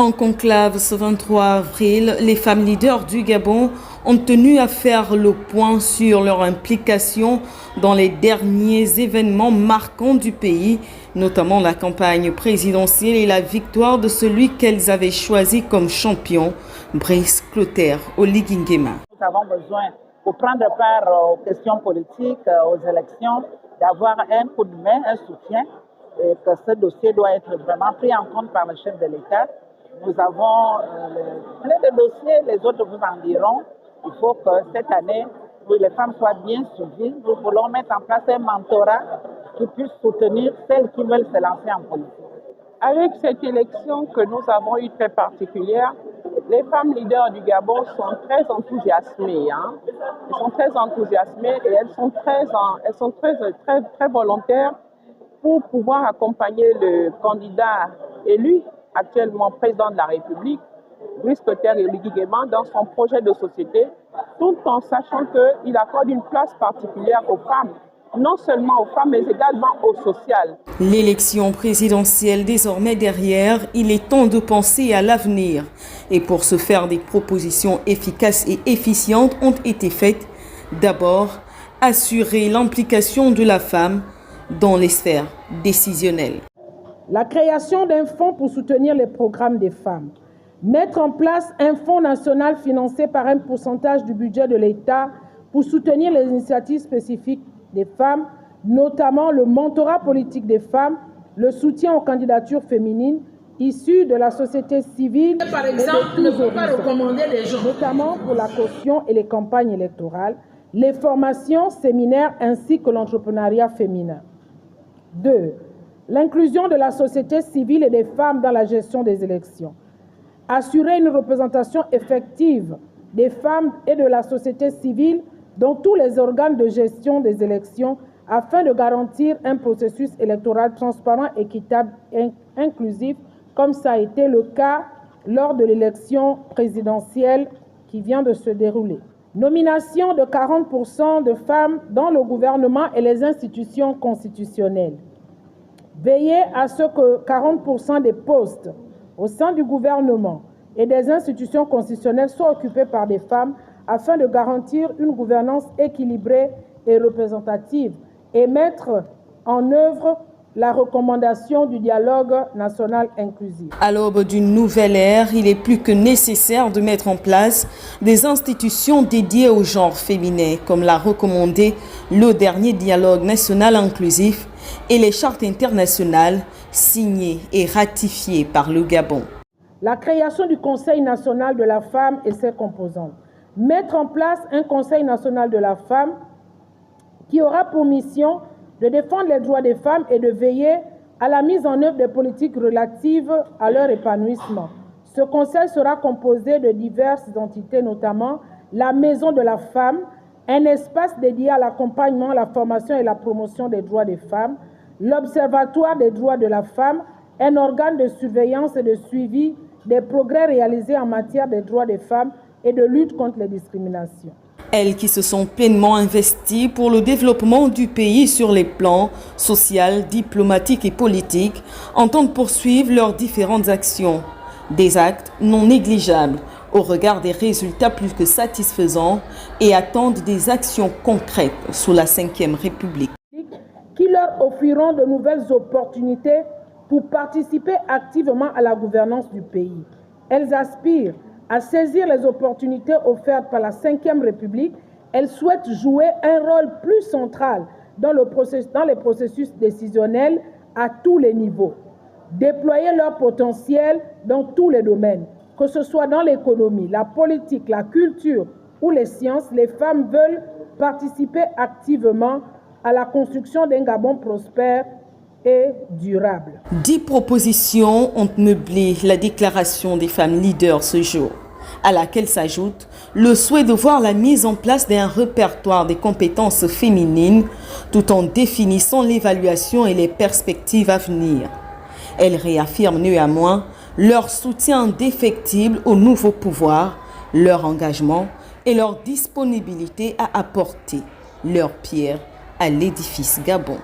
En conclave ce 23 avril, les femmes leaders du Gabon ont tenu à faire le point sur leur implication dans les derniers événements marquants du pays, notamment la campagne présidentielle et la victoire de celui qu'elles avaient choisi comme champion, Brice Clotaire Oligui Nguema. Nous avons besoin, pour prendre part aux questions politiques, aux élections, d'avoir un coup de main, un soutien, et que ce dossier doit être vraiment pris en compte par le chef de l'État. Nous avons plein de dossiers, les autres vous en diront. Il faut que cette année, les femmes soient bien suivies. Nous voulons mettre en place un mentorat qui puisse soutenir celles qui veulent se lancer en politique. Avec cette élection que nous avons eue très particulière, les femmes leaders du Gabon sont très enthousiasmées. Elles sont très enthousiasmées et elles sont très volontaires pour pouvoir accompagner le candidat élu, actuellement président de la République, Brice Clotaire Oligui Nguema, dans son projet de société, tout en sachant qu'il accorde une place particulière aux femmes, non seulement aux femmes, mais également au social. L'élection présidentielle désormais derrière, il est temps de penser à l'avenir. Et pour ce faire, des propositions efficaces et efficientes ont été faites. D'abord, assurer l'implication de la femme dans les sphères décisionnelles. La création d'un fonds pour soutenir les programmes des femmes. Mettre en place un fonds national financé par un pourcentage du budget de l'État pour soutenir les initiatives spécifiques des femmes, notamment le mentorat politique des femmes, le soutien aux candidatures féminines issues de la société civile, par exemple, ne faut pas recommander les gens, notamment pour la caution et les campagnes électorales, les formations, séminaires ainsi que l'entrepreneuriat féminin. 2. L'inclusion de la société civile et des femmes dans la gestion des élections. Assurer une représentation effective des femmes et de la société civile dans tous les organes de gestion des élections afin de garantir un processus électoral transparent, équitable et inclusif, comme ça a été le cas lors de l'élection présidentielle qui vient de se dérouler. Nomination de 40% de femmes dans le gouvernement et les institutions constitutionnelles. Veiller à ce que 40% des postes au sein du gouvernement et des institutions constitutionnelles soient occupés par des femmes afin de garantir une gouvernance équilibrée et représentative et mettre en œuvre la recommandation du dialogue national inclusif. À l'aube d'une nouvelle ère, il est plus que nécessaire de mettre en place des institutions dédiées au genre féminin, comme l'a recommandé le dernier dialogue national inclusif et les chartes internationales signées et ratifiées par le Gabon. La création du Conseil national de la femme et ses composantes. Mettre en place un Conseil national de la femme qui aura pour mission de défendre les droits des femmes et de veiller à la mise en œuvre des politiques relatives à leur épanouissement. Ce conseil sera composé de diverses entités, notamment la Maison de la Femme, un espace dédié à l'accompagnement, la formation et la promotion des droits des femmes, l'Observatoire des droits de la femme, un organe de surveillance et de suivi des progrès réalisés en matière des droits des femmes et de lutte contre les discriminations. Elles qui se sont pleinement investies pour le développement du pays sur les plans social, diplomatique et politique, entendent poursuivre leurs différentes actions. Des actes non négligeables au regard des résultats plus que satisfaisants et attendent des actions concrètes sous la Ve République. Qui leur offriront de nouvelles opportunités pour participer activement à la gouvernance du pays. Elles aspirent à saisir les opportunités offertes par la Ve République. Elles souhaitent jouer un rôle plus central dans les processus décisionnels à tous les niveaux. Déployer leur potentiel dans tous les domaines, que ce soit dans l'économie, la politique, la culture ou les sciences, les femmes veulent participer activement à la construction d'un Gabon prospère et durable. 10 propositions ont meublé la déclaration des femmes leaders ce jour, à laquelle s'ajoute le souhait de voir la mise en place d'un répertoire des compétences féminines tout en définissant l'évaluation et les perspectives à venir. Elles réaffirment néanmoins leur soutien indéfectible au nouveau pouvoir, leur engagement et leur disponibilité à apporter leur pierre à l'édifice Gabon.